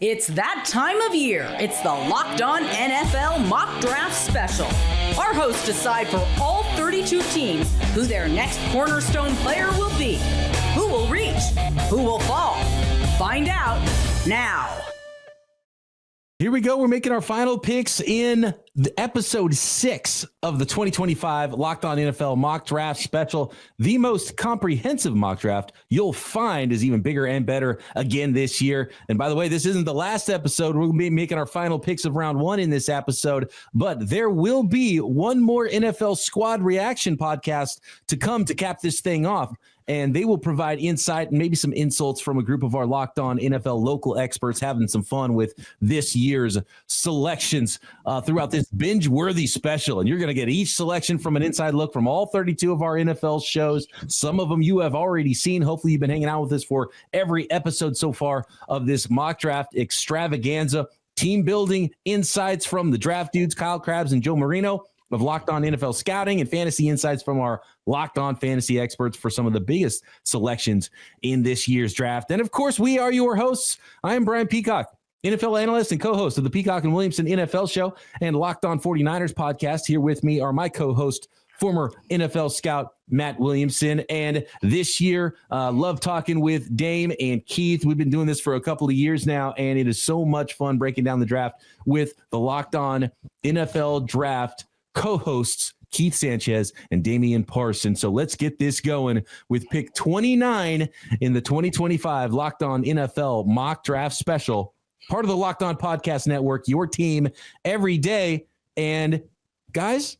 It's that time of year. It's the Locked On NFL Mock Draft Special. Our hosts decide for all 32 teams who their next cornerstone player will be. Who will reach? Who will fall? Find out now. Here we go. We're making our final picks in the episode 6 of the 2025 Locked On NFL Mock Draft Special. The most comprehensive mock draft you'll find is even bigger and better again this year. And by the way, this isn't the last episode. We're going to be making our final picks of round 1 in this episode, but there will be one more NFL squad reaction podcast to come to cap this thing off. And they will provide insight and maybe some insults from a group of our Locked On NFL local experts having some fun with this year's selections throughout this binge-worthy special. And you're going to get each selection from an inside look from all 32 of our NFL shows. Some of them you have already seen. Hopefully you've been hanging out with us for every episode so far of this mock draft extravaganza. Team building insights from the draft dudes, Kyle Krabs and Joe Marino, of Locked On NFL Scouting, and fantasy insights from our Locked On fantasy experts for some of the biggest selections in this year's draft. And of course, we are your hosts. I am Brian Peacock, NFL analyst and co-host of the Peacock and Williamson NFL Show and Locked On 49ers podcast. Here with me are my co-host, former NFL scout Matt Williamson. And this year, love talking with Dame and Keith. We've been doing this for a couple of years now, and it is so much fun breaking down the draft with the Locked On NFL Draft co-hosts Keith Sanchez and Damian Parsons. So let's get this going with pick 29 in the 2025 Locked On NFL Mock Draft Special, part of the Locked On Podcast Network, your team every day. And guys,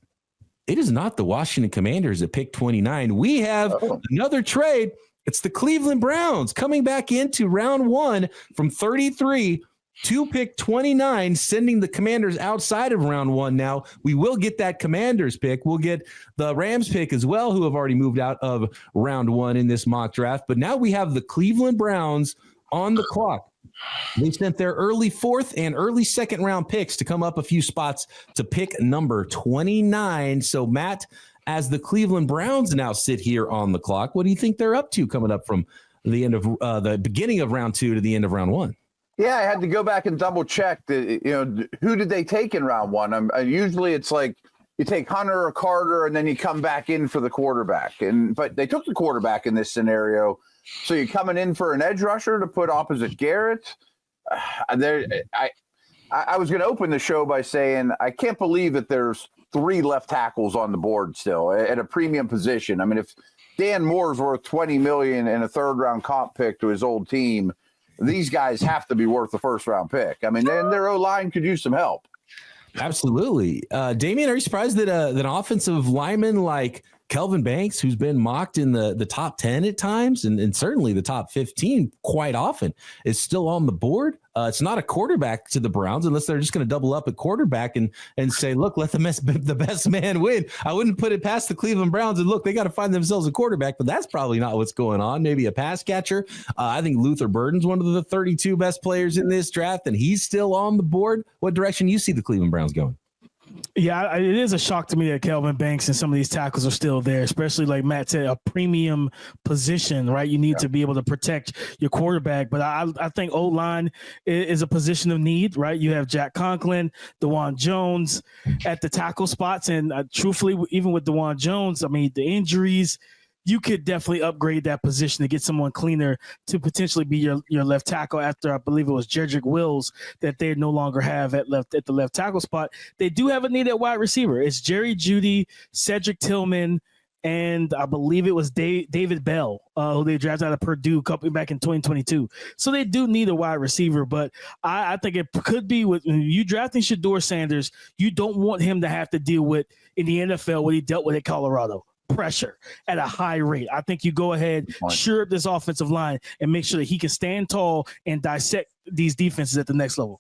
it is not the Washington Commanders at pick 29. We have another trade. It's the Cleveland Browns coming back into round 1 from 33 to pick 29, sending the Commanders outside of round 1. Now, we will get that Commanders pick. We'll get the Rams pick as well, who have already moved out of round 1 in this mock draft. But now we have the Cleveland Browns on the clock. They sent their early 4th and early 2nd round picks to come up a few spots to pick number 29. So, Matt, as the Cleveland Browns now sit here on the clock, what do you think they're up to coming up from the end of the beginning of round 2 to the end of round 1? Yeah, I had to go back and double check who did they take in round 1? Usually it's like you take Hunter or Carter and then you come back in for the quarterback. But they took the quarterback in this scenario. So you're coming in for an edge rusher to put opposite Garrett. I was going to open the show by saying I can't believe that there's 3 left tackles on the board still at a premium position. I mean, if Dan Moore's worth $20 million and a 3rd round comp pick to his old team, these guys have to be worth the 1st round pick. I mean, and their O-line could use some help. Absolutely. Damian, are you surprised that an offensive lineman like Kelvin Banks, who's been mocked in the top 10 at times and certainly the top 15 quite often, is still on the board? It's not a quarterback to the Browns unless they're just going to double up at quarterback and say, look, let the best man win. I wouldn't put it past the Cleveland Browns and look, they got to find themselves a quarterback, but that's probably not what's going on. Maybe a pass catcher. I think Luther Burden's one of the 32 best players in this draft, and he's still on the board. What direction you see the Cleveland Browns going? Yeah, it is a shock to me that Kelvin Banks and some of these tackles are still there, especially like Matt said, a premium position, right? You need to be able to protect your quarterback. But I think O-line is a position of need, right? You have Jack Conklin, DeJuan Jones at the tackle spots. And truthfully, even with DeJuan Jones, I mean, the injuries, you could definitely upgrade that position to get someone cleaner to potentially be your left tackle after, I believe it was Jedrick Wills that they no longer have at the left tackle spot. They do have a need at wide receiver. It's Jerry Jeudy, Cedric Tillman, and I believe it was David Bell, who they drafted out of Purdue coming back in 2022. So they do need a wide receiver, but I think it could be with you drafting Shedeur Sanders, you don't want him to have to deal with in the NFL what he dealt with at Colorado. Pressure at a high rate. I think you go ahead, shore up this offensive line and make sure that he can stand tall and dissect these defenses at the next level.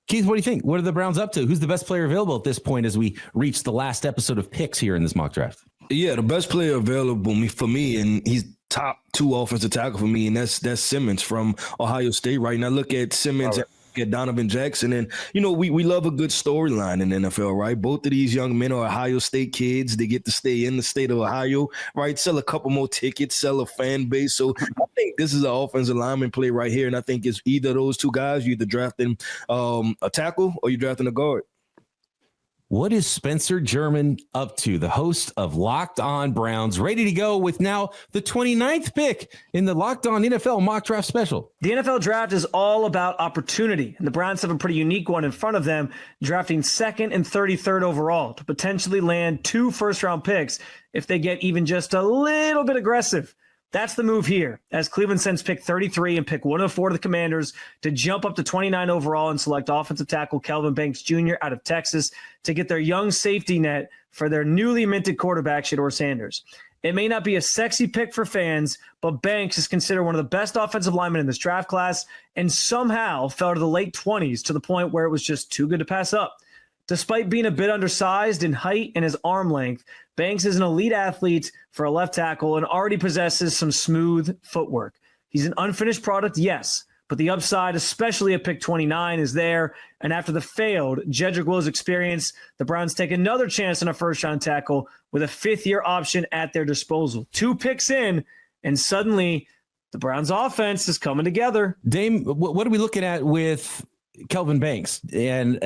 Keith, what do you think? What are the Browns up to? Who's the best player available at this point as we reach the last episode of picks here in this mock draft? Yeah, the best player available for me, and he's top 2 offensive tackle for me, and that's Simmons from Ohio State right now. Look at Simmons at Get Donovan Jackson. And, we love a good storyline in the NFL, right? Both of these young men are Ohio State kids. They get to stay in the state of Ohio, right? Sell a couple more tickets, sell a fan base. So I think this is an offensive lineman play right here. And I think it's either of those two guys. You're either drafting a tackle or you're drafting a guard. What is Spencer German up to? The host of Locked On Browns, ready to go with now the 29th pick in the Locked On NFL Mock Draft Special. The NFL draft is all about opportunity, and the Browns have a pretty unique one in front of them, drafting 2nd and 33rd overall to potentially land 2 first-round picks if they get even just a little bit aggressive. That's the move here, as Cleveland sends pick 33 and pick 104 to the Commanders to jump up to 29 overall and select offensive tackle Kelvin Banks Jr. out of Texas to get their young safety net for their newly minted quarterback, Shedeur Sanders. It may not be a sexy pick for fans, but Banks is considered one of the best offensive linemen in this draft class and somehow fell to the late 20s to the point where it was just too good to pass up. Despite being a bit undersized in height and his arm length, Banks is an elite athlete for a left tackle and already possesses some smooth footwork. He's an unfinished product, yes, but the upside, especially at pick 29, is there. And after the failed Jedrick Wills experience, the Browns take another chance on a first-round tackle with a 5th-year option at their disposal. 2 picks in, and suddenly the Browns' offense is coming together. Dame, what are we looking at with Kelvin Banks? And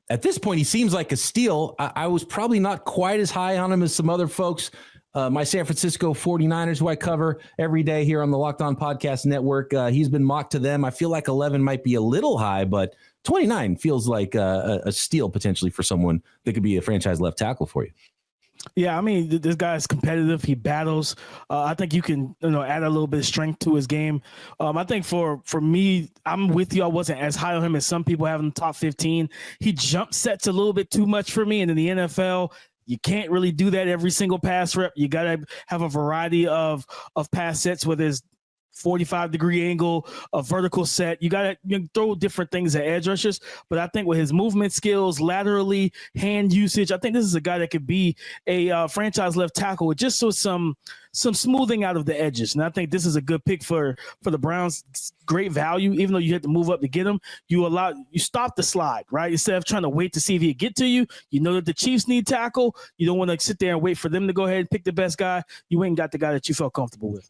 at this point, he seems like a steal. I was probably not quite as high on him as some other folks. My San Francisco 49ers, who I cover every day here on the Locked On Podcast Network, he's been mocked to them. I feel like 11 might be a little high, but 29 feels like a steal potentially for someone that could be a franchise left tackle for you. Yeah, I mean, this guy is competitive. He battles. I think you can, add a little bit of strength to his game. I think for me, I'm with you. I wasn't as high on him as some people have in the top 15. He jump sets a little bit too much for me. And in the NFL, you can't really do that every single pass rep. You got to have a variety of pass sets, whether it's 45-degree angle, a vertical set. You got to throw different things at edge rushers. But I think with his movement skills, laterally, hand usage, I think this is a guy that could be a franchise left tackle with just some smoothing out of the edges. And I think this is a good pick for the Browns. Great value, even though you had to move up to get him. You stop the slide, right? Instead of trying to wait to see if he get to you. You know that the Chiefs need tackle. You don't want to sit there and wait for them to go ahead and pick the best guy. You ain't got the guy that you felt comfortable with.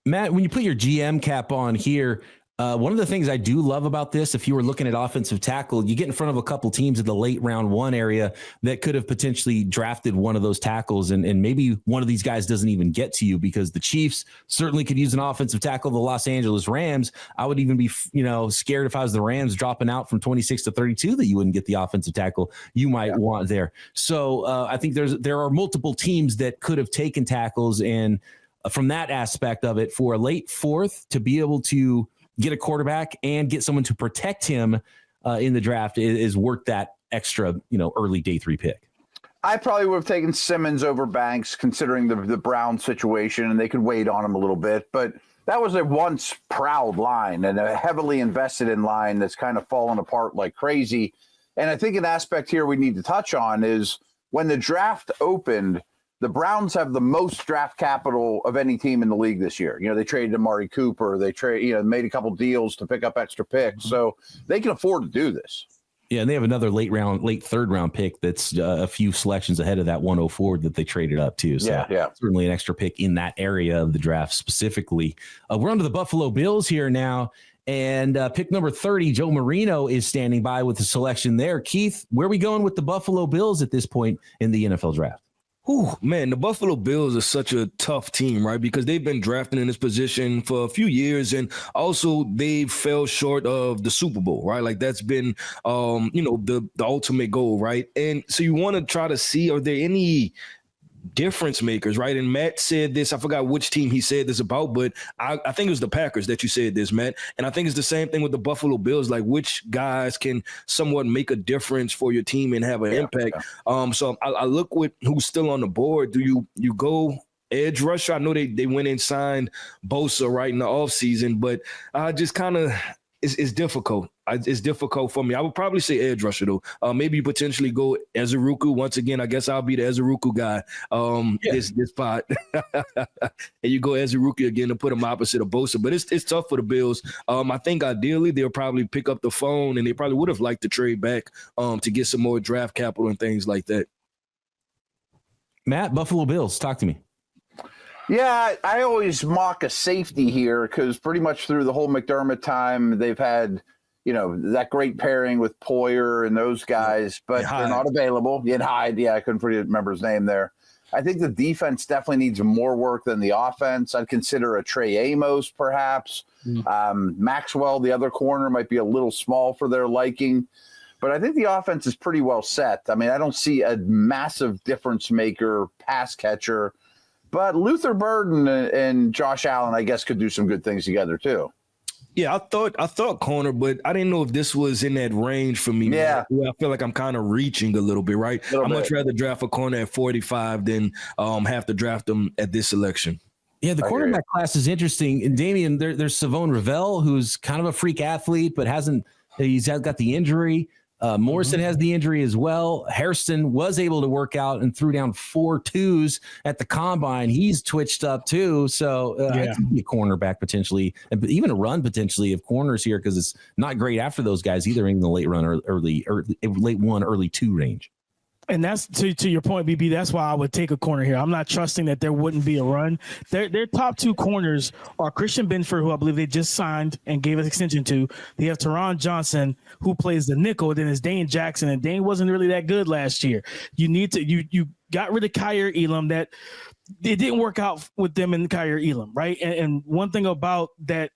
Matt, when you put your GM cap on here, one of the things I do love about this, if you were looking at offensive tackle, you get in front of a couple teams in the late round 1 area that could have potentially drafted one of those tackles. And maybe one of these guys doesn't even get to you because the Chiefs certainly could use an offensive tackle. The Los Angeles Rams, I would even be, scared if I was the Rams dropping out from 26 to 32 that you wouldn't get the offensive tackle you might want there. So I think there are multiple teams that could have taken tackles, and from that aspect of it, for a late 4th to be able to get a quarterback and get someone to protect him in the draft is worth that extra, early day 3 pick. I probably would have taken Simmons over Banks, considering the Brown situation, and they could wait on him a little bit. But that was a once proud line and a heavily invested in line that's kind of fallen apart like crazy. And I think an aspect here we need to touch on is when the draft opened, the Browns have the most draft capital of any team in the league this year. They traded Amari Cooper. They made a couple deals to pick up extra picks. So they can afford to do this. Yeah, and they have another late 3rd round pick that's a few selections ahead of that 104 that they traded up to. So yeah. Certainly an extra pick in that area of the draft specifically. We're on to the Buffalo Bills here now. And pick number 30, Joe Marino is standing by with the selection there. Keith, where are we going with the Buffalo Bills at this point in the NFL draft? Man, the Buffalo Bills are such a tough team, right? Because they've been drafting in this position for a few years, and also they fell short of the Super Bowl, right? Like that's been, the ultimate goal, right? And so you want to try to see, are there any difference makers, right? And Matt said this, I forgot which team he said this about, but I think it was the Packers that you said this, Matt. And I think it's the same thing with the Buffalo Bills, like which guys can somewhat make a difference for your team and have an impact. Yeah. So I look with who's still on the board. Do you go edge rusher? I know they went and signed Bosa right in the offseason, but I just kind of it's difficult. It's difficult for me. I would probably say edge rusher though. Maybe you potentially go Ezeruku. Once again, I guess I'll be the Ezeruku guy. This pot, and you go Ezeruku again to put him opposite of Bosa. But it's tough for the Bills. I think ideally they'll probably pick up the phone, and they probably would have liked to trade back to get some more draft capital and things like that. Matt, Buffalo Bills, talk to me. Yeah, I always mock a safety here because pretty much through the whole McDermott time, they've had, that great pairing with Poyer and those guys, but they're not available. Hyde, I couldn't remember his name there. I think the defense definitely needs more work than the offense. I'd consider a Trey Amos, perhaps. Maxwell, the other corner, might be a little small for their liking. But I think the offense is pretty well set. I mean, I don't see a massive difference maker, pass catcher. But Luther Burden and Josh Allen, I guess, could do some good things together too. Yeah, I thought corner, but I didn't know if this was in that range for me. Yeah. I feel like I'm kind of reaching a little bit, right? I'd much rather draft a corner at 45 than have to draft them at this selection. Yeah, the quarterback class is interesting. And Damian, there's Savone Ravel, who's kind of a freak athlete, but he's got the injury. Morrison has the injury as well. Hairston was able to work out and threw down 4 twos at the combine. He's twitched up too. So I could be a cornerback potentially, and even a run potentially of corners here because it's not great after those guys either in the late run or late 1, early 2 range. And that's to your point, BB. That's why I would take a corner here. I'm not trusting that there wouldn't be a run. Their top 2 corners are Christian Benford, who I believe they just signed and gave an extension to. They have Teron Johnson, who plays the nickel. Then it's Dane Jackson, and Dane wasn't really that good last year. You got rid of Kyer Elam. That it didn't work out with them and Kyer Elam, right? And one thing about that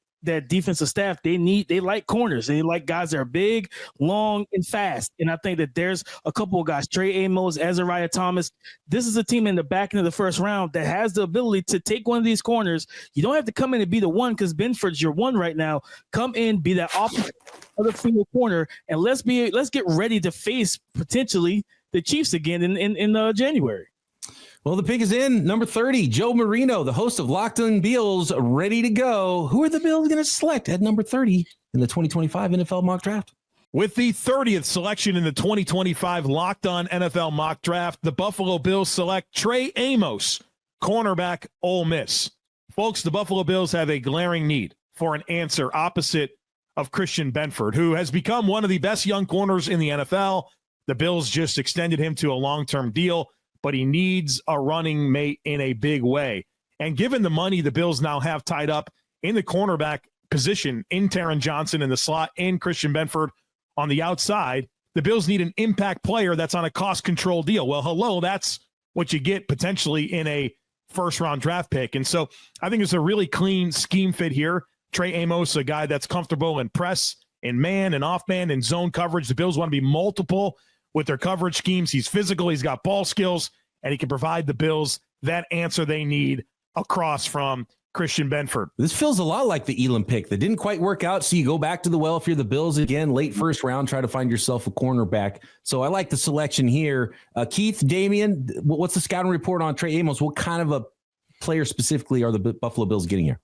defensive staff, they like corners. They like guys that are big, long, and fast. And I think that there's a couple of guys, Trey Amos, Azariah Thomas. This is a team in the back end of the first round that has the ability to take one of these corners. You don't have to come in and be the one because Benford's your one right now. Come in, be that opposite other single corner, and let's get ready to face potentially the Chiefs again in January. Well, the pick is in. Number 30, Joe Marino, the host of Locked On Bills, ready to go. Who are the Bills going to select at number 30 in the 2025 NFL Mock Draft? With the 30th selection in the 2025 Locked On NFL Mock Draft, the Buffalo Bills select Trey Amos, cornerback, Ole Miss. Folks, the Buffalo Bills have a glaring need for an answer opposite of Christian Benford, who has become one of the best young corners in the NFL. The Bills just extended him to a long-term deal, but he needs a running mate in a big way. And given the money the Bills now have tied up in the cornerback position, in Taron Johnson in the slot, in Christian Benford on the outside, the Bills need an impact player that's on a cost control deal. Well, hello, that's what you get potentially in a first-round draft pick. And so I think it's a really clean scheme fit here. Trey Amos, a guy that's comfortable in press, in man, and off-man, and zone coverage. The Bills want to be multiple with their coverage schemes. He's physical, he's got ball skills, and he can provide the Bills that answer they need across from Christian Benford. This feels a lot like the Elam pick that didn't quite work out. So you go back to the well if you're the Bills again, late first round, try to find yourself a cornerback. So I like the selection here. Keith, Damian, what's the scouting report on Trey Amos? What kind of a player specifically are the Buffalo Bills getting here?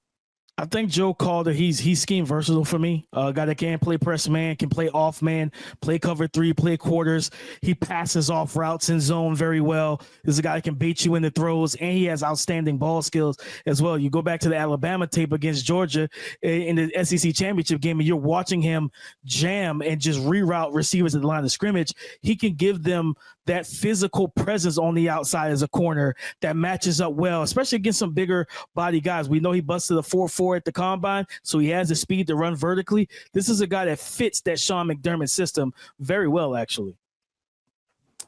I think Joe called it. He's scheme versatile for me. A guy that can play press man, can play off man, play cover 3, play quarters. He passes off routes in zone very well. This is a guy that can bait you in the throws, and he has outstanding ball skills as well. You go back to the Alabama tape against Georgia in the SEC championship game, and you're watching him jam and just reroute receivers at the line of scrimmage. He can give them that physical presence on the outside as a corner that matches up well, especially against some bigger body guys. We know he busted a 4.4 at the combine, so he has the speed to run vertically. This is a guy that fits that Sean McDermott system very well, actually.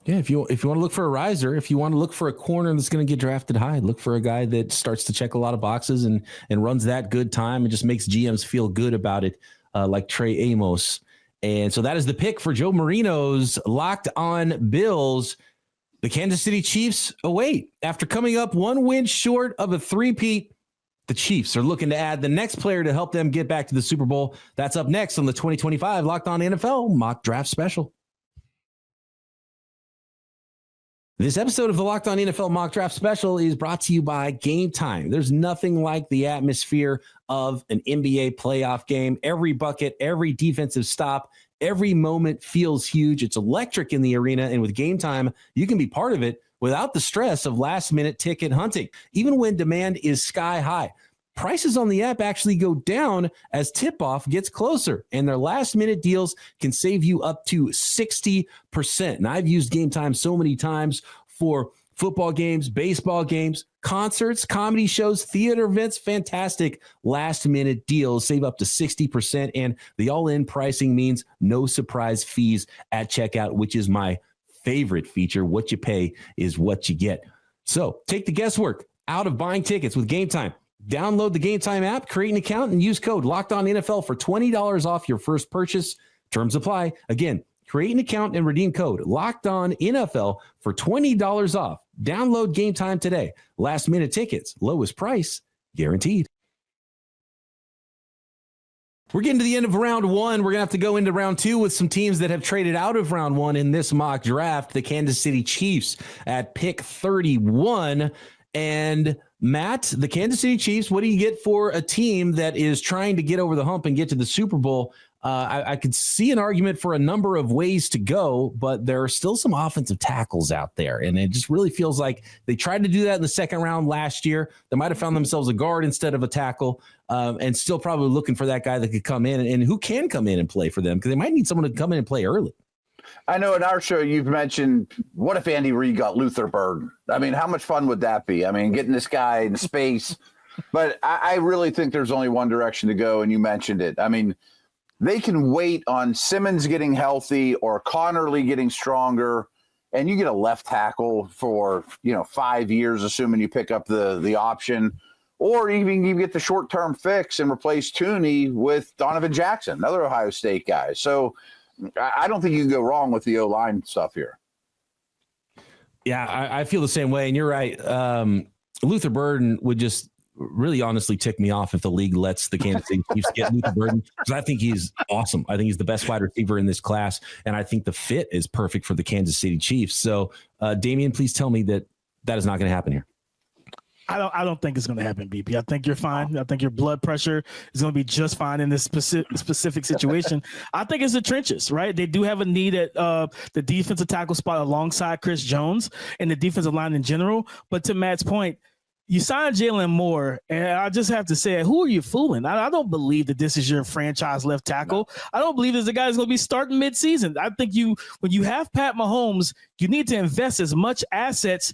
Yeah, if you want to look for a riser, if you want to look for a corner that's going to get drafted high, look for a guy that starts to check a lot of boxes and runs that good time and just makes GMs feel good about it, like Trey Amos. And so that is the pick for Joe Marino's Locked On Bills. The Kansas City Chiefs await. After coming up 1 win short of a three-peat, the Chiefs are looking to add the next player to help them get back to the Super Bowl. That's up next on the 2025 Locked On NFL Mock Draft Special. This episode of the Locked On NFL Mock Draft Special is brought to you by Gametime. There's nothing like the atmosphere of an NBA playoff game. Every bucket, every defensive stop, every moment feels huge. It's electric in the arena, and with Gametime, you can be part of it without the stress of last-minute ticket hunting, even when demand is sky high. Prices on the app actually go down as tip-off gets closer, and their last-minute deals can save you up to 60%. And I've used Gametime so many times for football games, baseball games, concerts, comedy shows, theater events, fantastic last-minute deals. Save up to 60%, and the all-in pricing means no surprise fees at checkout, which is my favorite feature. What you pay is what you get. So take the guesswork out of buying tickets with Gametime. Download the Gametime app, create an account, and use code LOCKEDONNFL for $20 off your first purchase. Terms apply. Again, create an account and redeem code LOCKEDONNFL for $20 off. Download Gametime today. Last minute tickets, lowest price guaranteed. We're getting to the end of round one. We're going to have to go into round two with some teams that have traded out of round one in this mock draft. The Kansas City Chiefs at pick 31. And Matt, the Kansas City Chiefs, what do you get for a team that is trying to get over the hump and get to the Super Bowl? I could see an argument for a number of ways to go, but there are still some offensive tackles out there. And it just really feels like they tried to do that in the second round last year. They might have found themselves a guard instead of a tackle, and still probably looking for that guy that could come in and who can come in and play for them, because they might need someone to come in and play early. I know in our show you've mentioned, what if Andy Reid got Luther Burden? I mean, how much fun would that be? I mean, getting this guy in space. But I really think there's only one direction to go, and you mentioned it. I mean, they can wait on Simmons getting healthy or Connerly getting stronger, and you get a left tackle for 5 years, assuming you pick up the option, or even you get the short-term fix and replace Tooney with Donovan Jackson, another Ohio State guy. So I don't think you can go wrong with the O-line stuff here. Yeah, I feel the same way. And you're right. Luther Burden would just really honestly tick me off if the league lets the Kansas City Chiefs get Luther Burden, because I think he's awesome. I think he's the best wide receiver in this class. And I think the fit is perfect for the Kansas City Chiefs. So, Damian, please tell me that is not going to happen here. I don't think it's going to happen, BP. I think you're fine. I think your blood pressure is going to be just fine in this specific situation. I think it's the trenches, right? They do have a need at the defensive tackle spot alongside Chris Jones and the defensive line in general. But to Matt's point, you signed Jalen Moore, and I just have to say, who are you fooling? I don't believe that this is your franchise left tackle. I don't believe this the guy is going to be starting midseason. I think when you have Pat Mahomes, you need to invest as much assets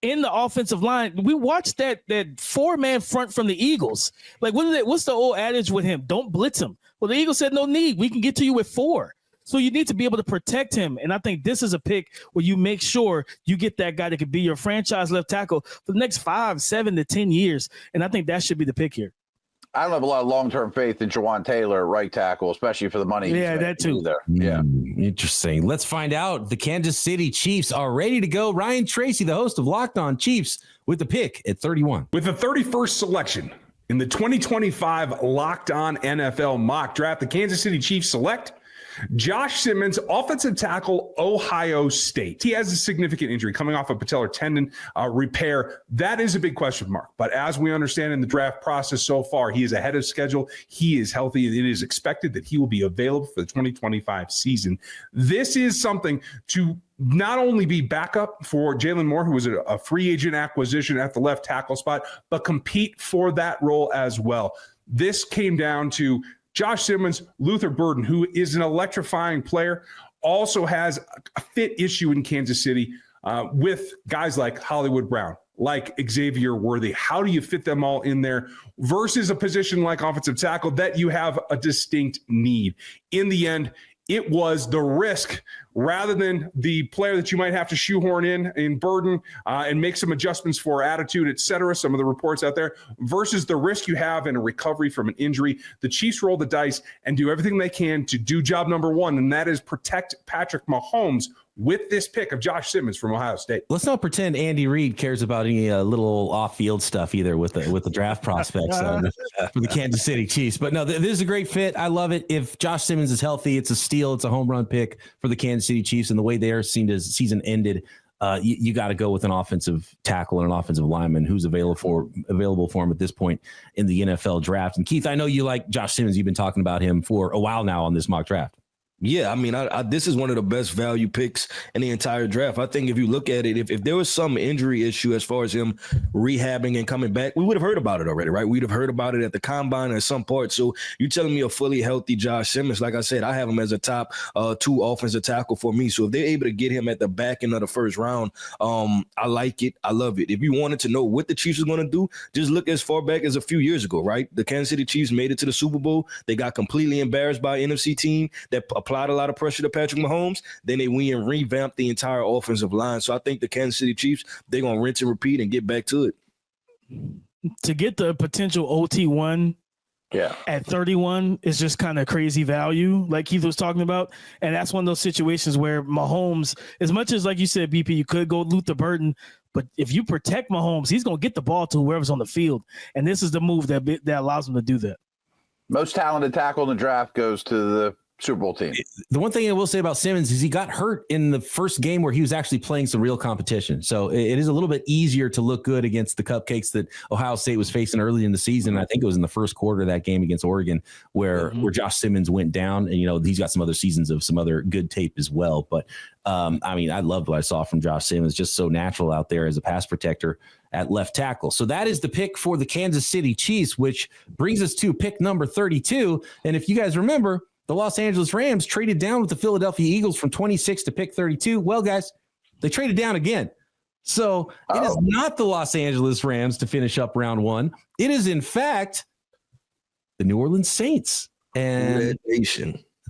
in the offensive line. We watched that four-man front from the Eagles. Like, what's the old adage with him? Don't blitz him. Well, the Eagles said, no need. We can get to you with four. So you need to be able to protect him. And I think this is a pick where you make sure you get that guy that could be your franchise left tackle for the next 5, 7 to 10 years. And I think that should be the pick here. I don't have a lot of long-term faith in Jawan Taylor, right tackle, especially for the money. Yeah, that too. There. Yeah. Interesting. Let's find out. The Kansas City Chiefs are ready to go. Ryan Tracy, the host of Locked On Chiefs, with the pick at 31. With the 31st selection in the 2025 Locked On NFL Mock Draft, the Kansas City Chiefs select Josh Simmons, offensive tackle, Ohio State. He has a significant injury coming off a patellar tendon repair. That is a big question mark. But as we understand in the draft process so far, he is ahead of schedule. He is healthy, and it is expected that he will be available for the 2025 season. This is something to not only be backup for Jalen Moore, who was a free agent acquisition at the left tackle spot, but compete for that role as well. This came down to Josh Simmons, Luther Burden, who is an electrifying player, also has a fit issue in Kansas City with guys like Hollywood Brown, like Xavier Worthy. How do you fit them all in there versus a position like offensive tackle that you have a distinct need? In the end, it was the risk rather than the player that you might have to shoehorn in Burden and make some adjustments for attitude, et cetera, some of the reports out there, versus the risk you have in a recovery from an injury. The Chiefs roll the dice and do everything they can to do job number one, and that is protect Patrick Mahomes with this pick of Josh Simmons from Ohio State. Let's not pretend Andy Reid cares about any little off-field stuff either with the draft prospects for the Kansas City Chiefs. But no, this is a great fit. I love it. If Josh Simmons is healthy, it's a steal. It's a home run pick for the Kansas City Chiefs, and the way their season ended you got to go with an offensive tackle and an offensive lineman who's available for him at this point in the NFL draft. And Keith, I know you like Josh Simmons. You've been talking about him for a while now on this mock draft. Yeah, I mean, this is one of the best value picks in the entire draft. I think if you look at it, if there was some injury issue as far as him rehabbing and coming back, we would have heard about it already, right? We'd have heard about it at the combine at some part. So you're telling me a fully healthy Josh Simmons, like I said, I have him as a top 2 offensive tackle for me. So if they're able to get him at the back end of the first round, I like it. I love it. If you wanted to know what the Chiefs are going to do, just look as far back as a few years ago, right? The Kansas City Chiefs made it to the Super Bowl. They got completely embarrassed by an NFC team that applied a lot of pressure to Patrick Mahomes. Then they went and revamped the entire offensive line. So I think the Kansas City Chiefs, they're going to rinse and repeat and get back to it. To get the potential OT1 at 31 is just kind of crazy value, like Keith was talking about. And that's one of those situations where Mahomes, as much as, like you said, BP, you could go Luther Burden, but if you protect Mahomes, he's going to get the ball to whoever's on the field. And this is the move that allows him to do that. Most talented tackle in the draft goes to the Super Bowl team. The one thing I will say about Simmons is he got hurt in the first game where he was actually playing some real competition. So it is a little bit easier to look good against the cupcakes that Ohio State was facing early in the season. I think it was in the first quarter of that game against Oregon where Josh Simmons went down, and, he's got some other seasons of some other good tape as well. But I loved what I saw from Josh Simmons, just so natural out there as a pass protector at left tackle. So that is the pick for the Kansas City Chiefs, which brings us to pick number 32. And if you guys remember, the Los Angeles Rams traded down with the Philadelphia Eagles from 26 to pick 32. Well, guys, they traded down again. So it is not the Los Angeles Rams to finish up round 1. It is, in fact, the New Orleans Saints. And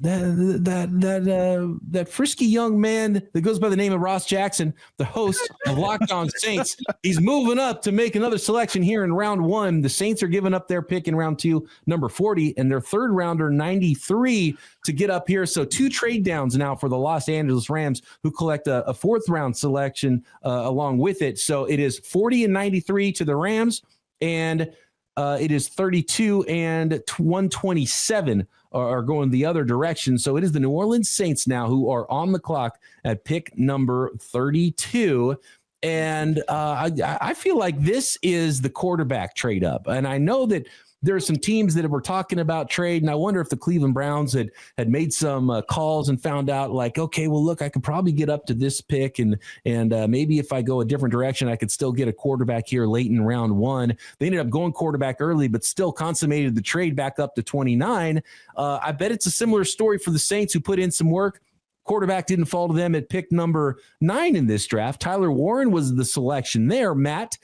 that frisky young man that goes by the name of Ross Jackson, the host of Locked On Saints, he's moving up to make another selection here in round 1. The Saints are giving up their pick in round 2, number 40, and their third rounder 93 to get up here. So 2 trade downs now for the Los Angeles Rams, who collect a fourth round selection along with it. So it is 40 and 93 to the Rams, and it is 32 and 127 are going the other direction. So it is the New Orleans Saints now who are on the clock at pick number 32. And I feel like this is the quarterback trade up. And I know that there are some teams that were talking about trade, and I wonder if the Cleveland Browns had made some calls and found out, like, okay, well, look, I could probably get up to this pick, and maybe if I go a different direction, I could still get a quarterback here late in round 1. They ended up going quarterback early, but still consummated the trade back up to 29. I bet it's a similar story for the Saints, who put in some work. Quarterback didn't fall to them at pick number 9 in this draft. Tyler Warren was the selection there. Matt,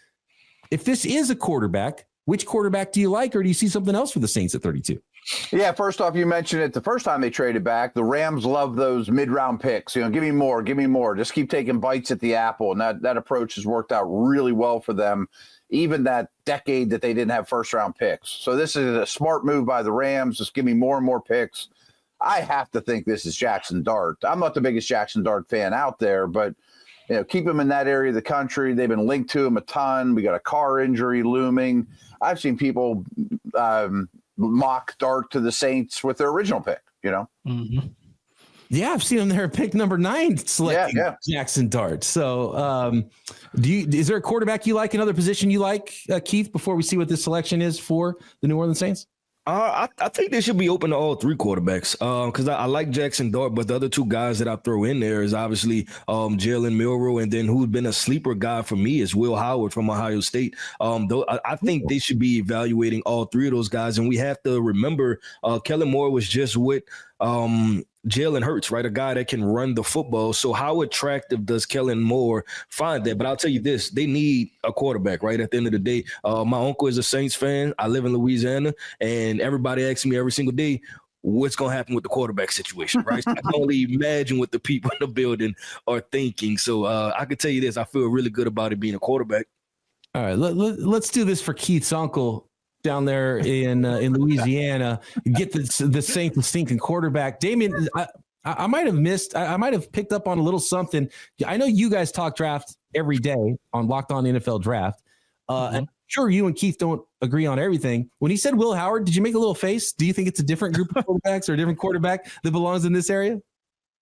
if this is a quarterback, which quarterback do you like, or do you see something else for the Saints at 32? Yeah, first off, you mentioned it the first time they traded back. The Rams love those mid-round picks. Give me more. Just keep taking bites at the apple. And that approach has worked out really well for them, even that decade that they didn't have first-round picks. So this is a smart move by the Rams. Just give me more and more picks. I have to think this is Jaxson Dart. I'm not the biggest Jaxson Dart fan out there, but keep him in that area of the country. They've been linked to him a ton. We got a car injury looming. I've seen people mock Dart to the Saints with their original pick, Yeah, I've seen him there at pick number 9 selecting Jaxson Dart. So is there a quarterback you like, another position you like, Keith, before we see what this selection is for the New Orleans Saints? I think they should be open to all 3 quarterbacks because I like Jaxson Dart, but the other 2 guys that I throw in there is obviously Jalen Milroe, and then who's been a sleeper guy for me is Will Howard from Ohio State. Though I think they should be evaluating all 3 of those guys, and we have to remember Kellen Moore was just with Jalen Hurts, right? A guy that can run the football. So how attractive does Kellen Moore find that? But I'll tell you this, they need a quarterback, right? At the end of the day, my uncle is a Saints fan. I live in Louisiana, and everybody asks me every single day, what's going to happen with the quarterback situation, right? So I can only imagine what the people in the building are thinking. So I can tell you this, I feel really good about it being a quarterback. All right, let's do this for Keith's uncle down there in Louisiana. Get the Saints stinking quarterback. Damien, I might have missed. I might have picked up on a little something. I know you guys talk draft every day on Locked On NFL Draft. And I'm sure you and Keith don't agree on everything. When he said Will Howard, did you make a little face? Do you think it's a different group of quarterbacks or a different quarterback that belongs in this area?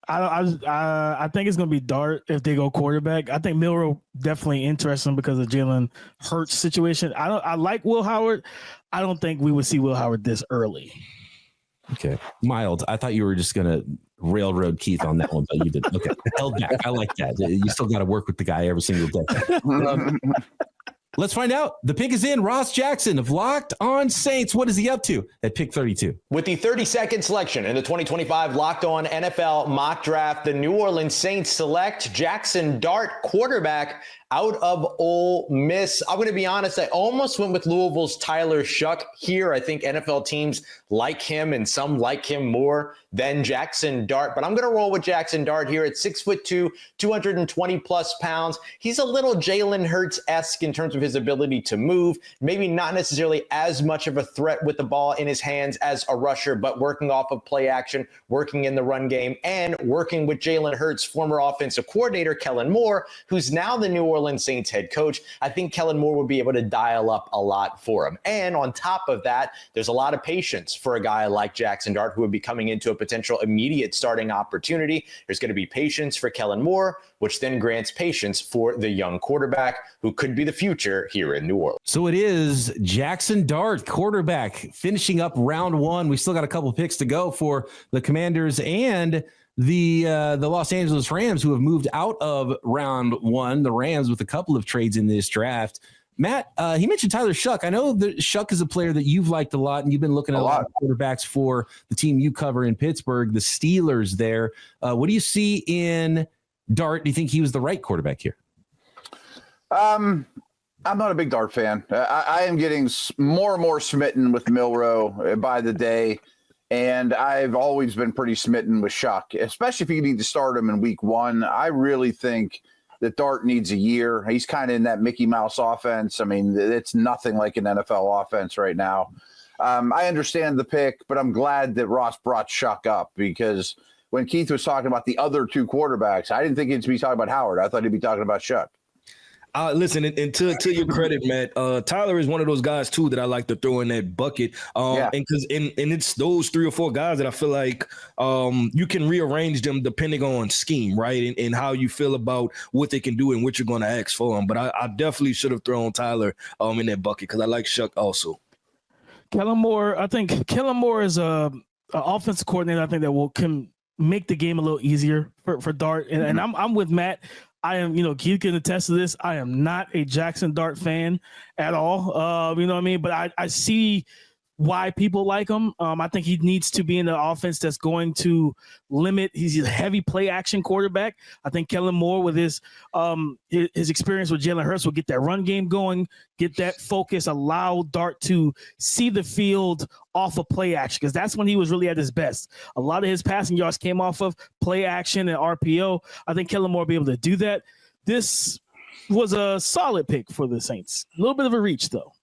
I think it's going to be Dart if they go quarterback. I think Milroe definitely interesting because of Jalen Hurts situation. I like Will Howard. I don't think we would see Will Howard this early. Okay. Mild. I thought you were just going to railroad Keith on that one, but you didn't. Okay. Held back. I like that. You still got to work with the guy every single day. Let's find out. The pick is in. Ross Jackson of Locked On Saints. What is he up to at pick 32? With the 32nd selection in the 2025 Locked On NFL mock draft, the New Orleans Saints select Jaxson Dart, quarterback out of Ole Miss. I'm going to be honest, I almost went with Louisville's Tyler Shuck here. I think NFL teams like him and some like him more than Jaxson Dart, but I'm going to roll with Jaxson Dart here at 6'2", 220 plus pounds. He's a little Jalen Hurts-esque in terms of his ability to move, maybe not necessarily as much of a threat with the ball in his hands as a rusher, but working off of play action, working in the run game, and working with Jalen Hurts' former offensive coordinator, Kellen Moore, who's now the New Orleans Saints head coach. I think Kellen Moore would be able to dial up a lot for him. And on top of that, there's a lot of patience for a guy like Jaxson Dart who would be coming into a potential immediate starting opportunity. There's going to be patience for Kellen Moore, which then grants patience for the young quarterback who could be the future here in New Orleans. So it is Jaxson Dart, quarterback, finishing up round one. We still got a couple picks to go for the Commanders and the Los Angeles Rams, who have moved out of round one. The Rams with a couple of trades in this draft. Matt, he mentioned Tyler Shuck. I know that Shuck is a player that you've liked a lot, and you've been looking at a lot of quarterbacks for the team you cover in Pittsburgh, the Steelers there. What do you see in Dart? Do you think he was the right quarterback here? I'm not a big Dart fan. I am getting more and more smitten with Milroe by the day, and I've always been pretty smitten with Shuck, especially if you need to start him in week one. I really think that Dart needs a year. He's kind of in that Mickey Mouse offense. I mean, it's nothing like an NFL offense right now. I understand the pick, but I'm glad that Ross brought Shuck up, because when Keith was talking about the other two quarterbacks, I didn't think he'd be talking about Howard. I thought he'd be talking about Shuck. Listen, and to your credit, Matt, Tyler is one of those guys too that I like to throw in that bucket. And it's those three or four guys that I feel like you can rearrange them depending on scheme, right? And how you feel about what they can do and what you're going to ask for them. But I definitely should have thrown Tyler in that bucket because I like Shuck also. Kellen Moore, I think Kellen Moore is a offensive coordinator. I think that can make the game a little easier for Dart. And I'm with Matt. I am, Keith can attest to this. I am not a Jaxson Dart fan at all. You know what I mean? But I see why people like him. I think he needs to be in the offense that's going to limit. He's a heavy play action quarterback. I think Kellen Moore, with his experience with Jalen Hurts, will get that run game going, get that focus, allow Dart to see the field off of play action, because that's when he was really at his best. A lot of his passing yards came off of play action and RPO. I think Kellen Moore will be able to do that. This was a solid pick for the Saints. A little bit of a reach, though.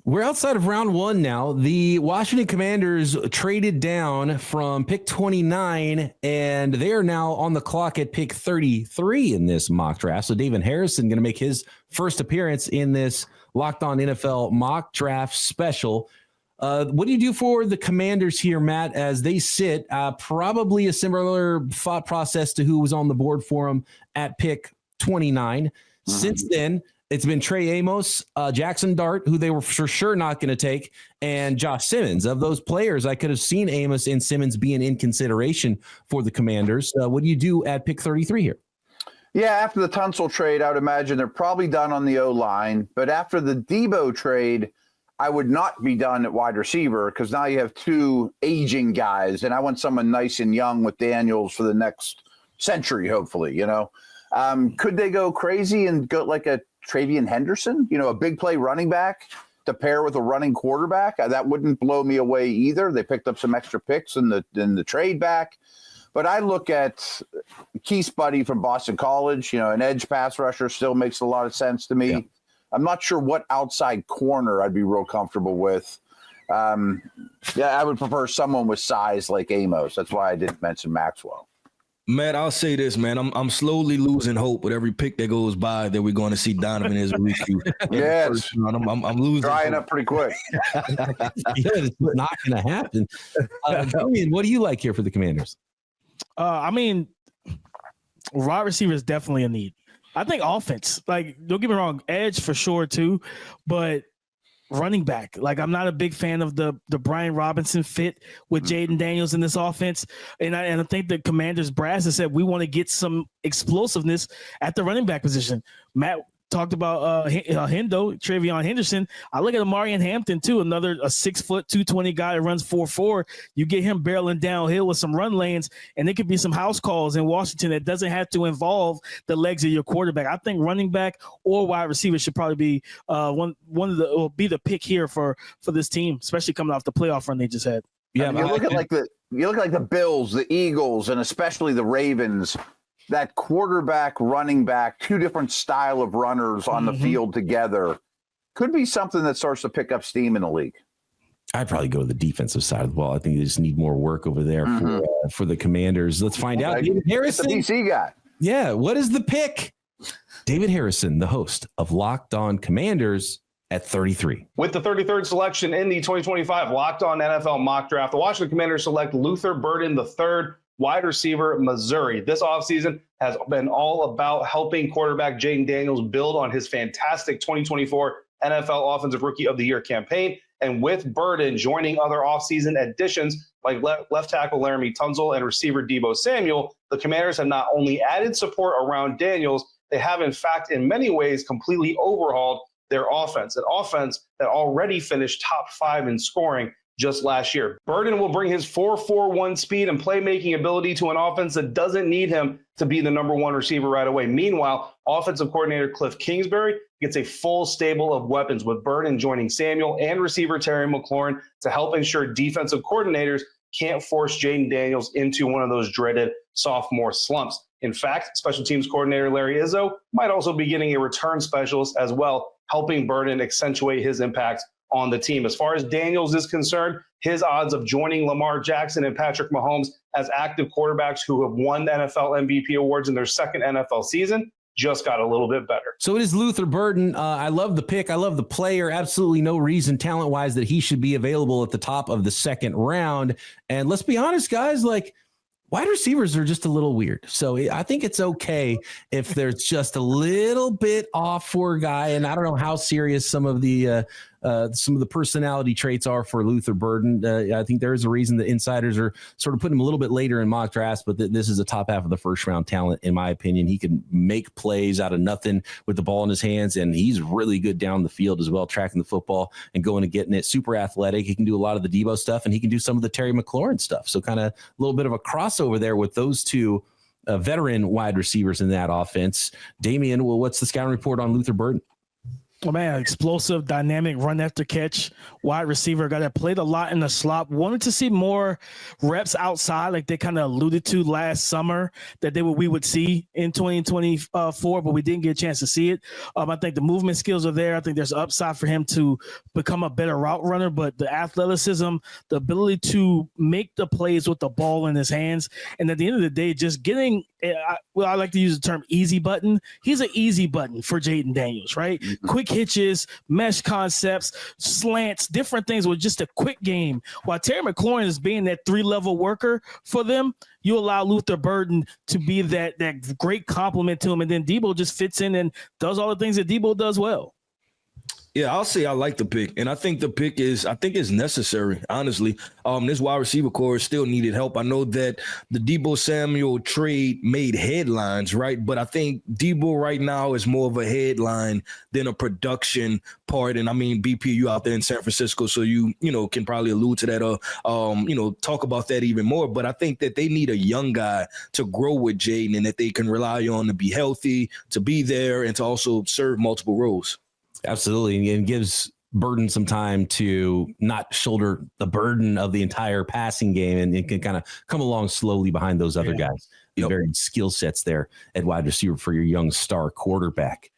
We're outside of round one now. The Washington Commanders traded down from pick 29, and they are now on the clock at pick 33 in this mock draft. So David Harrison going to make his first appearance in this Locked On NFL mock draft special. What do you do for the Commanders here, Matt, as they sit? Probably a similar thought process to who was on the board for them at pick 29. Since then, it's been Trey Amos, Jaxson Dart, who they were for sure not going to take, and Josh Simmons. Of those players, I could have seen Amos and Simmons being in consideration for the Commanders. What do you do at pick 33 here? Yeah, after the Tunsil trade, I would imagine they're probably done on the O-line. But after the Debo trade, I would not be done at wide receiver, because now you have two aging guys, and I want someone nice and young with Daniels for the next century, hopefully, Could they go crazy and go like a Travian Henderson, a big play running back to pair with a running quarterback? That wouldn't blow me away either. They picked up some extra picks in the trade back. But I look at Keith's buddy from Boston College, an edge pass rusher still makes a lot of sense to me. Yeah. I'm not sure what outside corner I'd be real comfortable with. I would prefer someone with size like Amos. That's why I didn't mention Maxwell. Matt, I'll say this, man. I'm slowly losing hope with every pick that goes by that we're going to see Donovan Izariku. Yeah, it's I'm losing drying hope. up pretty quick. It's not going to happen. Julian, what do you like here for the Commanders? I mean, wide receiver is definitely a need. I think offense, like, don't get me wrong, edge for sure too, but running back, like, I'm not a big fan of the Brian Robinson fit with Jaden Daniels in this offense, and I think the Commanders brass has said we want to get some explosiveness at the running back position. Matt talked about Trevion Henderson. I look at Amarian Hampton too, a 6 foot 220 guy that runs 4.4. You get him barreling downhill with some run lanes, and it could be some house calls in Washington that doesn't have to involve the legs of your quarterback. I think running back or wide receiver should probably be the pick here for this team, especially coming off the playoff run they just had. Yeah, you look like the Bills, the Eagles, and especially the Ravens. That quarterback, running back, two different style of runners on the field together could be something that starts to pick up steam in the league. I'd probably go to the defensive side of the ball. I think they just need more work over there for the Commanders. Let's find out. David Harrison, the PC guy. Yeah, what is the pick? David Harrison, the host of Locked On Commanders, at 33. With the 33rd selection in the 2025 Locked On NFL Mock Draft, the Washington Commanders select Luther Burden III, wide receiver, Missouri. This offseason has been all about helping quarterback Jaden Daniels build on his fantastic 2024 NFL Offensive Rookie of the Year campaign. And with Burden joining other offseason additions like left tackle Laramie Tunzel and receiver Deebo Samuel, the Commanders have not only added support around Daniels, they have, in fact, in many ways, completely overhauled their offense, an offense that already finished top 5 in scoring just last year. Burden will bring his 4.41 speed and playmaking ability to an offense that doesn't need him to be the number one receiver right away. Meanwhile, offensive coordinator Cliff Kingsbury gets a full stable of weapons, with Burden joining Samuel and receiver Terry McLaurin to help ensure defensive coordinators can't force Jaden Daniels into one of those dreaded sophomore slumps. In fact, special teams coordinator Larry Izzo might also be getting a return specialist as well, helping Burden accentuate his impact on the team. As far as Daniels is concerned, his odds of joining Lamar Jackson and Patrick Mahomes as active quarterbacks who have won the NFL MVP awards in their second NFL season just got a little bit better. So it is Luther Burden. I love the pick. I love the player. Absolutely no reason talent-wise that he should be available at the top of the second round. And let's be honest, guys, like, wide receivers are just a little weird. So I think it's okay if there's just a little bit off for a guy. And I don't know how serious some of the personality traits are for Luther Burden. I think there is a reason that insiders are sort of putting him a little bit later in mock drafts, but this is a top half of the first round talent, in my opinion. He can make plays out of nothing with the ball in his hands, and he's really good down the field as well, tracking the football and going and getting it. Super athletic. He can do a lot of the Deebo stuff, and he can do some of the Terry McLaurin stuff. So kind of a little bit of a crossover there with those two veteran wide receivers in that offense. Damian, well, what's the scouting report on Luther Burden? Oh, man, explosive, dynamic, run after catch, wide receiver, guy that played a lot in the slot. Wanted to see more reps outside, like they kind of alluded to last summer that we would see in 2024, but we didn't get a chance to see it. I think the movement skills are there. I think there's upside for him to become a better route runner, but the athleticism, the ability to make the plays with the ball in his hands, and at the end of the day, just getting I like to use the term easy button. He's an easy button for Jaden Daniels, right? Quick hitches, mesh concepts, slants, different things with just a quick game. While Terry McLaurin is being that 3-level worker for them, you allow Luther Burden to be that great compliment to him. And then Deebo just fits in and does all the things that Deebo does well. Yeah, I'll say I like the pick, and I think the pick is necessary, honestly. This wide receiver core still needed help. I know that the Deebo Samuel trade made headlines, right? But I think Deebo right now is more of a headline than a production part. And I mean, BP, you out there in San Francisco, so you can probably allude to that or talk about that even more. But I think that they need a young guy to grow with Jaden, and that they can rely on to be healthy, to be there, and to also serve multiple roles. Absolutely. And gives Burden some time to not shoulder the burden of the entire passing game, and it can kind of come along slowly behind those other guys. Varied skill sets there at wide receiver for your young star quarterback.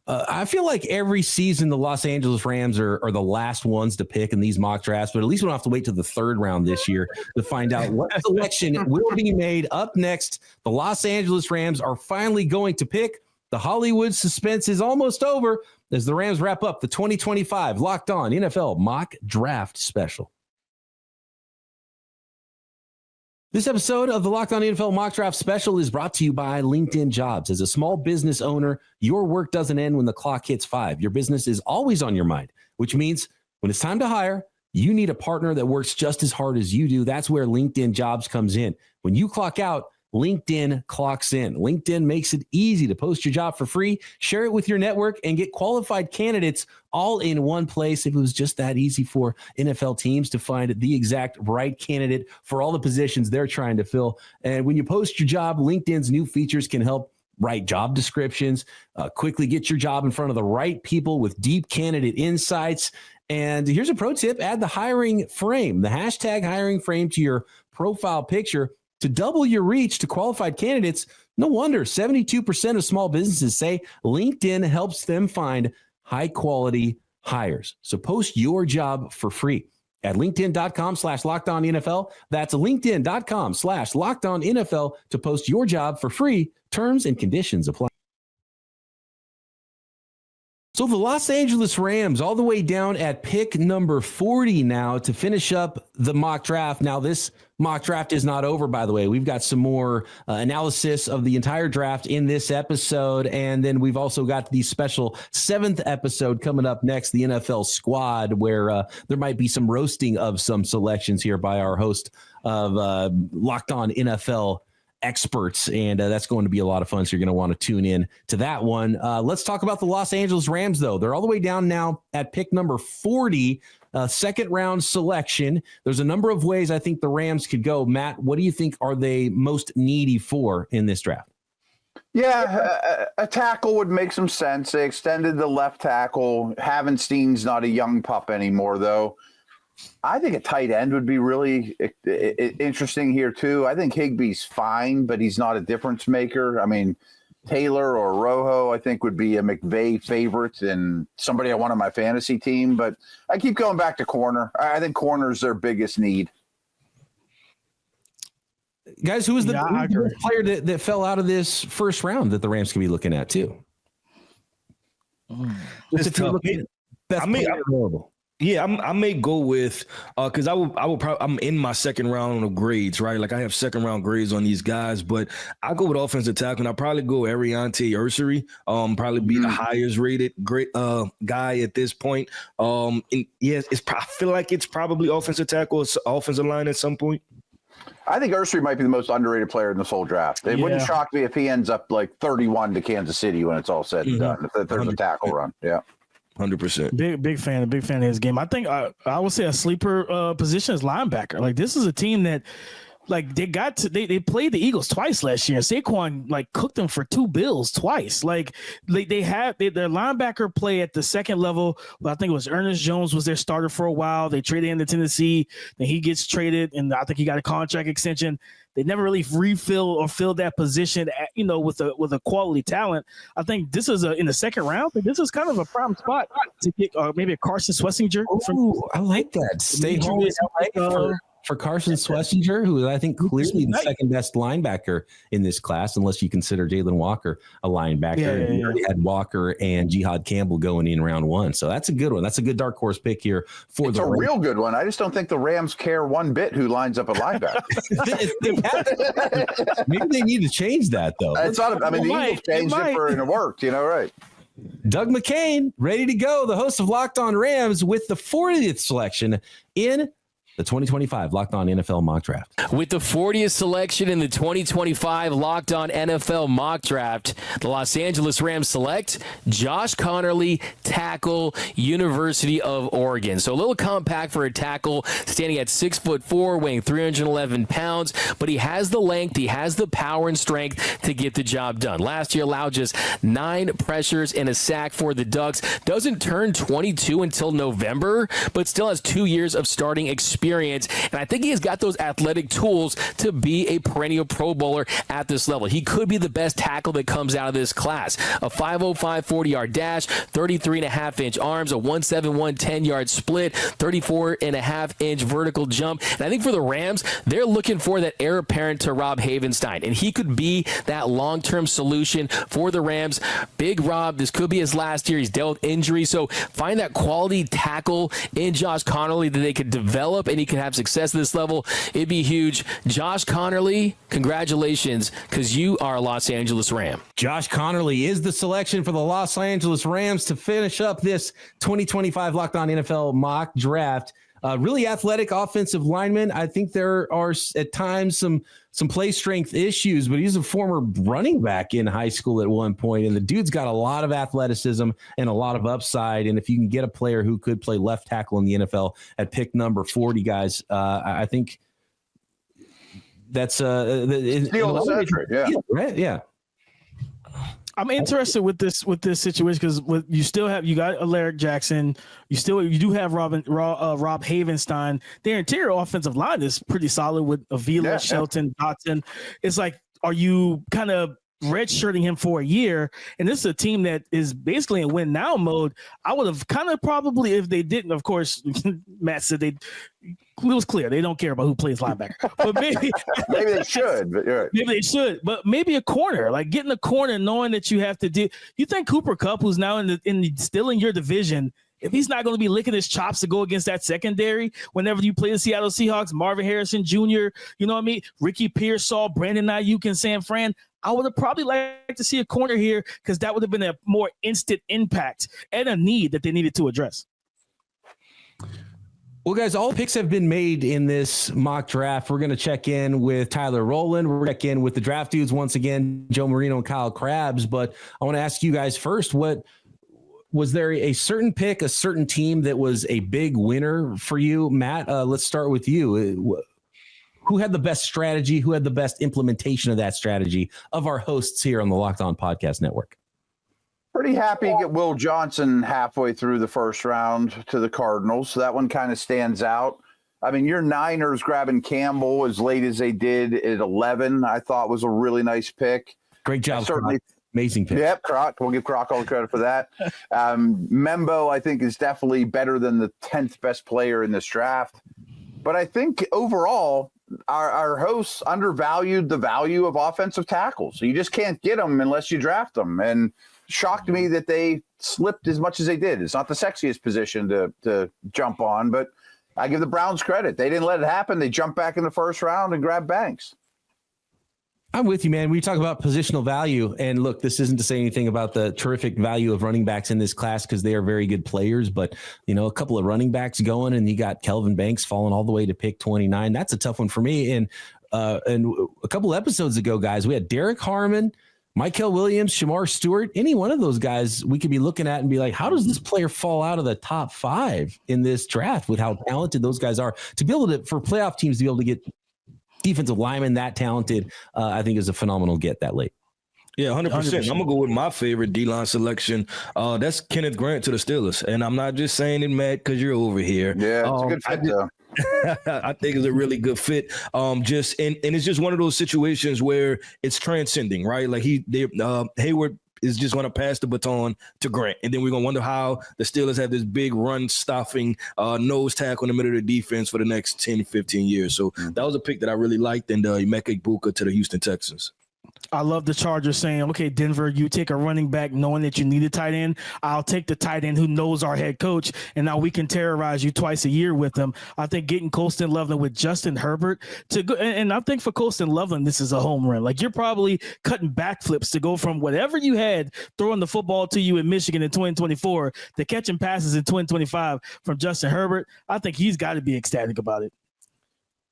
I feel like every season the Los Angeles Rams are the last ones to pick in these mock drafts, but at least we don't have to wait till the third round this year to find out what selection will be made. Up next, the Los Angeles Rams are finally going to pick. The Hollywood suspense is almost over as the Rams wrap up the 2025 Locked On NFL Mock Draft Special. This episode of the Locked On NFL Mock Draft Special is brought to you by LinkedIn Jobs. As a small business owner, your work doesn't end when the clock hits 5. Your business is always on your mind, which means when it's time to hire, you need a partner that works just as hard as you do. That's where LinkedIn Jobs comes in. When you clock out, LinkedIn clocks in. LinkedIn makes it easy to post your job for free, share it with your network, and get qualified candidates all in one place. If it was just that easy for NFL teams to find the exact right candidate for all the positions they're trying to fill. And when you post your job, LinkedIn's new features can help write job descriptions, quickly get your job in front of the right people with deep candidate insights. And here's a pro tip: add the hiring frame, the hashtag hiring frame to your profile picture to double your reach to qualified candidates. No wonder 72% of small businesses say LinkedIn helps them find high quality hires. So post your job for free at linkedin.com/lockedonnfl. That's linkedin.com/lockedonnfl to post your job for free. Terms and conditions apply. So the Los Angeles Rams all the way down at pick number 40 now to finish up the mock draft. Now, this mock draft is not over, by the way. We've got some more analysis of the entire draft in this episode. And then we've also got the special 7th episode coming up next, the NFL Squad, where there might be some roasting of some selections here by our host of Locked On NFL experts, and that's going to be a lot of fun, so you're going to want to tune in to that one. Let's talk about the Los Angeles Rams, though. They're all the way down now at pick number 40, second round selection. There's a number of ways I think the Rams could go. Matt, what do you think are they most needy for in this draft? Yeah, a tackle would make some sense. They extended the left tackle. Havenstein's not a young pup anymore, though. I think a tight end would be really interesting here, too. I think Higbee's fine, but he's not a difference maker. I mean, Taylor or Rojo, I think, would be a McVay favorite and somebody I want on my fantasy team. But I keep going back to corner. I think corner's their biggest need. Guys, who was the player that fell out of this first round that the Rams could be looking at, too? It's tough. Available. Yeah, I may go with because I will probably, I'm in my second round of grades, right? Like I have second round grades on these guys, but I go with offensive tackle, and I'll probably go Ariante Ursary, probably be the highest rated great guy at this point. And yes, I feel like it's probably offensive tackle, offensive line at some point. I think Ursary might be the most underrated player in this whole draft. It wouldn't shock me if he ends up like 31 to Kansas City when it's all said and done, if there's a tackle run. Yeah. 100%. Big fan of his game. I think I would say a sleeper position is linebacker. Like this is a team that, like they played the Eagles twice last year. And Saquon like cooked them for 2 bills twice. Like their linebacker play at the second level. I think it was Ernest Jones was their starter for a while. They traded him to Tennessee. Then he gets traded, and I think he got a contract extension. They never really filled that position, with a quality talent. I think this is in the second round. This is kind of a prime spot to get maybe a Carson Schlesinger. I like that. Stay home for Carson Schlesinger, who I think clearly the second best linebacker in this class, unless you consider Jalen Walker a linebacker. You already had Walker and Jihad Campbell going in round 1. So that's a good one. That's a good dark horse pick here for it's a real good one. I just don't think the Rams care one bit who lines up a linebacker. Maybe they need to change that, though. It's not. I mean, the Eagles changed it and it worked. Right? Doug McCain, ready to go. The host of Locked On Rams with the 40th selection in the 2025 Locked On NFL Mock Draft. With the 40th selection in the 2025 Locked On NFL Mock Draft, the Los Angeles Rams select Josh Connerly, tackle, University of Oregon. So a little compact for a tackle, standing at 6'4", weighing 311 pounds, but he has the length, he has the power and strength to get the job done. Last year allowed just 9 pressures and a sack for the Ducks. Doesn't turn 22 until November, but still has 2 years of starting experience experience, and I think he has got those athletic tools to be a perennial Pro Bowler at this level. He could be the best tackle that comes out of this class. A 5.05 40-yard dash, 33.5-inch arms, a 1.71 10-yard split, 34.5-inch vertical jump. And I think for the Rams, they're looking for that heir apparent to Rob Havenstein, and he could be that long-term solution for the Rams. Big Rob, this could be his last year. He's dealt with injury, so find that quality tackle in Josh Connerly that they could develop and he could have success at this level. It'd be huge. Josh Connerly, congratulations, because you are a Los Angeles Ram. Josh Connerly is the selection for the Los Angeles Rams to finish up this 2025 Locked On NFL mock draft. Really athletic offensive lineman. I think there are at times some play strength issues, but he's a former running back in high school at one point, and the dude's got a lot of athleticism and a lot of upside. And if you can get a player who could play left tackle in the NFL at pick number 40, guys, I think that's century, yeah. Right, yeah. I'm interested with this situation because you got Alaric Jackson, you do have Rob Havenstein. Their interior offensive line is pretty solid with Avila, Shelton, Dotson. It's like, are you kind of redshirting him for a year? And this is a team that is basically in win now mode. I would have kind of probably, if they didn't, of course, Matt said it was clear they don't care about who plays linebacker, but maybe they should. But you're right. Maybe they should, but maybe a corner, like getting a corner, knowing that you have to do. You think Cooper Kupp, who's now still in your division, if he's not going to be licking his chops to go against that secondary whenever you play the Seattle Seahawks, Marvin Harrison Jr., you know what I mean? Ricky Pearsall, Brandon Ayuk, and San Fran. I would have probably liked to see a corner here because that would have been a more instant impact and a need that they needed to address. Well, guys, all picks have been made in this mock draft. We're going to check in with Tyler Rowland. We're going to check in with the draft dudes once again, Joe Marino and Kyle Krabs. But I want to ask you guys first, was there a certain pick, a certain team that was a big winner for you? Matt, let's start with you. Who had the best strategy? Who had the best implementation of that strategy of our hosts here on the Locked On Podcast Network? Pretty happy to get Will Johnson halfway through the first round to the Cardinals. So that one kind of stands out. I mean, your Niners grabbing Campbell as late as they did at 11, I thought was a really nice pick. Great job. Certainly. Amazing pick. Yep, Croc. We'll give Croc all the credit for that. Membo, I think, is definitely better than the 10th best player in this draft. But I think overall, our hosts undervalued the value of offensive tackles. You just can't get them unless you draft them. And shocked me that they slipped as much as they did. It's not the sexiest position to jump on, but I give the Browns credit. They didn't let it happen. They jumped back in the first round and grabbed Banks. I'm with you, man. We talk about positional value, and look, this isn't to say anything about the terrific value of running backs in this class because they are very good players, but a couple of running backs going, and you got Kelvin Banks falling all the way to pick 29. That's a tough one for me. And a couple of episodes ago, guys, we had Derek Harmon, Mykel Williams, Shamar Stewart. Any one of those guys we could be looking at and be like, how does this player fall out of the top 5 in this draft with how talented those guys are? To be able to, for playoff teams to be able to get defensive linemen that talented, I think is a phenomenal get that late. Yeah, 100%. I'm going to go with my favorite D-line selection. That's Kenneth Grant to the Steelers. And I'm not just saying it, Matt, because you're over here. Yeah, it's a good fit, though. I think it's a really good fit. And it's just one of those situations where it's transcending, right? Like Hayward is just going to pass the baton to Grant. And then we're going to wonder how the Steelers have this big run-stopping nose tackle in the middle of the defense for the next 10, 15 years. So that was a pick that I really liked. And Emeka Egbuka to the Houston Texans. I love the Chargers saying, okay, Denver, you take a running back knowing that you need a tight end. I'll take the tight end who knows our head coach, and now we can terrorize you twice a year with them. I think getting Colston Loveland with Justin Herbert to go, and I think for Colston Loveland, this is a home run. Like, you're probably cutting backflips to go from whatever you had throwing the football to you in Michigan in 2024 to catching passes in 2025 from Justin Herbert. I think he's got to be ecstatic about it.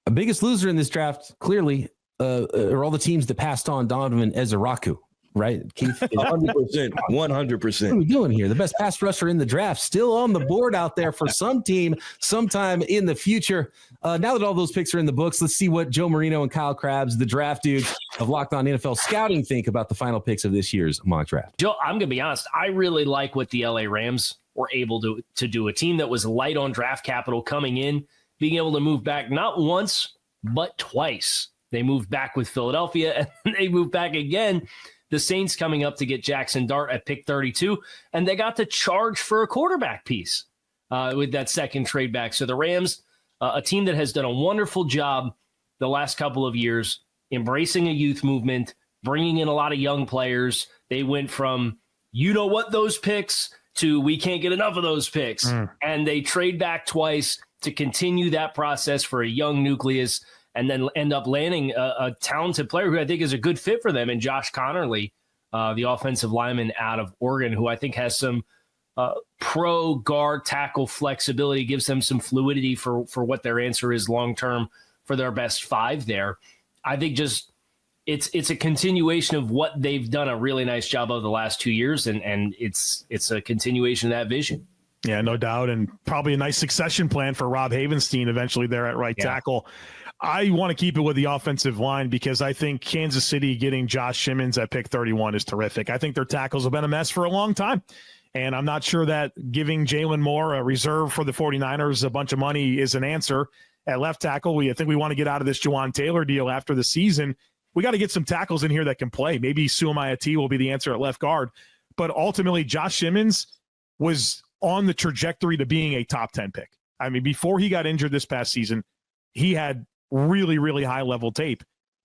The biggest loser in this draft, clearly, are all the teams that passed on Donovan Ezeraku, right? Keith, 100%. 100%. What are we doing here? The best pass rusher in the draft, still on the board out there for some team sometime in the future. Now that all those picks are in the books, let's see what Joe Marino and Kyle Krabs, the draft dudes of Locked On NFL Scouting, think about the final picks of this year's mock draft. Joe, I'm going to be honest. I really like what the LA Rams were able to do. A team that was light on draft capital coming in being able to move back not once, but twice. They moved back with Philadelphia, and they moved back again. The Saints coming up to get Jaxson Dart at pick 32, and they got to charge for a quarterback piece with that second trade back. So the Rams, a team that has done a wonderful job the last couple of years, embracing a youth movement, bringing in a lot of young players. They went from, those picks to we can't get enough of those picks. And they trade back twice to continue that process for a young nucleus, and then end up landing a talented player who I think is a good fit for them, and Josh Connerly, the offensive lineman out of Oregon, who I think has some pro guard tackle flexibility, gives them some fluidity for what their answer is long-term for their best five there. I think just it's a continuation of what they've done a really nice job of the last 2 years, and it's a continuation of that vision. Yeah, no doubt, and probably a nice succession plan for Rob Havenstein eventually there at right tackle. I want to keep it with the offensive line because I think Kansas City getting Josh Simmons at pick 31 is terrific. I think their tackles have been a mess for a long time, and I'm not sure that giving Jalen Moore, a reserve for the 49ers, a bunch of money is an answer at left tackle. I think we want to get out of this Juwan Taylor deal after the season. We got to get some tackles in here that can play. Maybe Suamaiati will be the answer at left guard, but ultimately Josh Simmons was on the trajectory to being a top 10 pick. I mean, before he got injured this past season, he had really, really high level tape,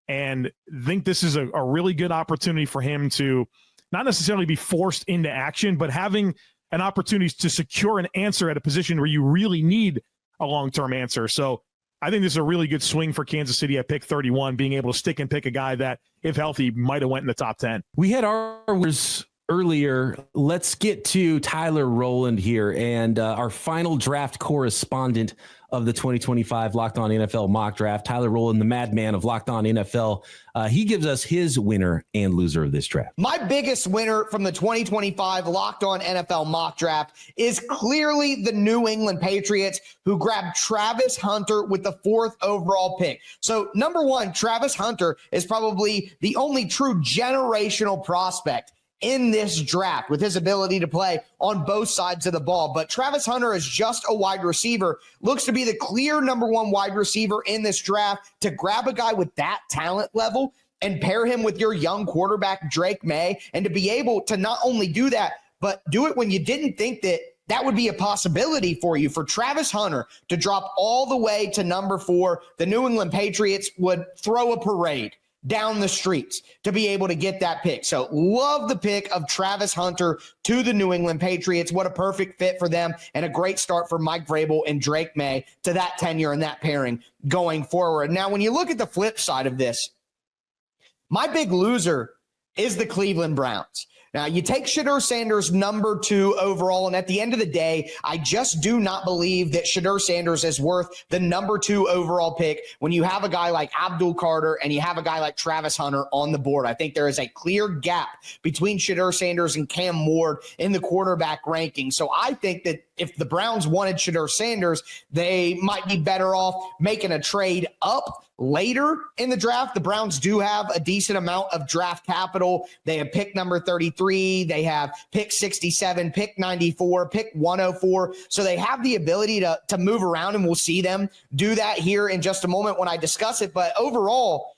and think this is a really good opportunity for him to not necessarily be forced into action, but having an opportunity to secure an answer at a position where you really need a long-term answer. So I think this is a really good swing for Kansas City at pick 31, being able to stick and pick a guy that, if healthy, might have went in the top 10. We had ours earlier. Let's get to Tyler Rowland here, and our final draft correspondent of the 2025 Locked On NFL mock draft, Tyler Rowland, the madman of Locked On NFL. He gives us his winner and loser of this draft. My biggest winner from the 2025 Locked On NFL mock draft is clearly the New England Patriots, who grabbed Travis Hunter with the 4th overall pick. So number one, Travis Hunter is probably the only true generational prospect in this draft with his ability to play on both sides of the ball. But Travis Hunter is just a wide receiver, looks to be the clear number one wide receiver in this draft. To grab a guy with that talent level and pair him with your young quarterback, Drake May, and to be able to not only do that, but do it when you didn't think that would be a possibility for you. For Travis Hunter to drop all the way to number 4, the New England Patriots would throw a parade down the streets to be able to get that pick. So love the pick of Travis Hunter to the New England Patriots. What a perfect fit for them, and a great start for Mike Vrabel and Drake May to that tenure and that pairing going forward. Now, when you look at the flip side of this, my big loser is the Cleveland Browns. Now, you take Shedeur Sanders number 2 overall, and at the end of the day, I just do not believe that Shedeur Sanders is worth the number 2 overall pick when you have a guy like Abdul Carter and you have a guy like Travis Hunter on the board. I think there is a clear gap between Shedeur Sanders and Cam Ward in the quarterback ranking. So I think that if the Browns wanted Shedeur Sanders, they might be better off making a trade up later in the draft. The Browns do have a decent amount of draft capital. They have pick number 33. They have pick 67, pick 94, pick 104. So they have the ability to move around, and we'll see them do that here in just a moment when I discuss it. But overall,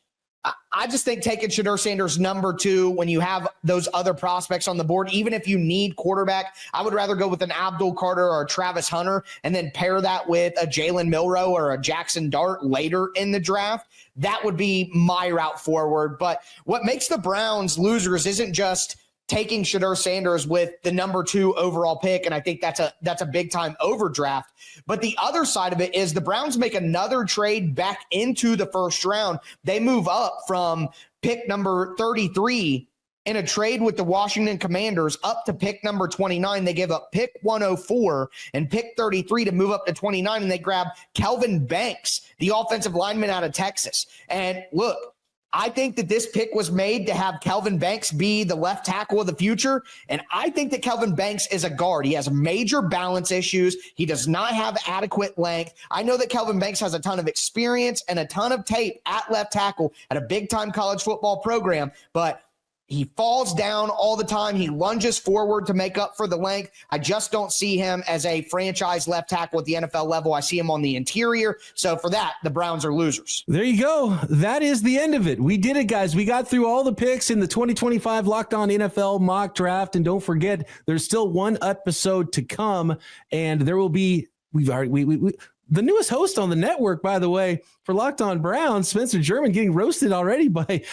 I just think taking Shedeur Sanders number 2 when you have those other prospects on the board, even if you need quarterback, I would rather go with an Abdul Carter or a Travis Hunter and then pair that with a Jalen Milroe or a Jaxson Dart later in the draft. That would be my route forward. But what makes the Browns losers isn't just taking Shedeur Sanders with the number 2 overall pick, and I think that's a big time overdraft. But the other side of it is the Browns make another trade back into the first round. They move up from pick number 33 in a trade with the Washington Commanders up to pick number 29. They give up pick 104 and pick 33 to move up to 29, and they grab Kelvin Banks, the offensive lineman out of Texas. And look, I think that this pick was made to have Kelvin Banks be the left tackle of the future, and I think that Kelvin Banks is a guard. He has major balance issues. He does not have adequate length. I know that Kelvin Banks has a ton of experience and a ton of tape at left tackle at a big-time college football program, but He falls down all the time. He lunges forward to make up for the length. I just don't see him as a franchise left tackle at the NFL level. I see him on the interior. So for that, the Browns are losers. There you go. That is the end of it. We did it, guys. We got through all the picks in the 2025 Locked On NFL mock draft. And don't forget, there's still one episode to come. And there will be, the newest host on the network, by the way, for Locked On Browns, Spencer German, getting roasted already by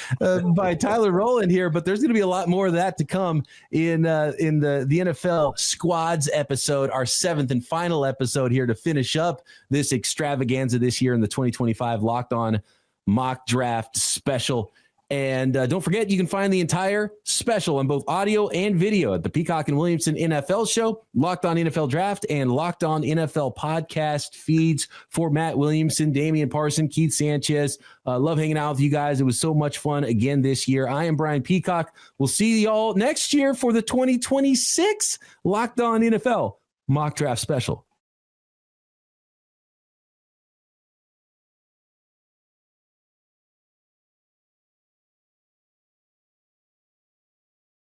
Tyler Rowland here. But there's going to be a lot more of that to come in the NFL Squads episode, our 7th and final episode here to finish up this extravaganza this year in the 2025 Locked On Mock Draft Special. And don't forget, you can find the entire special on both audio and video at the Peacock and Williamson NFL Show, Locked On NFL Draft, and Locked On NFL podcast feeds for Matt Williamson, Damian Parson, Keith Sanchez. Love hanging out with you guys. It was so much fun again this year. I am Brian Peacock. We'll see y'all next year for the 2026 Locked On NFL Mock Draft Special.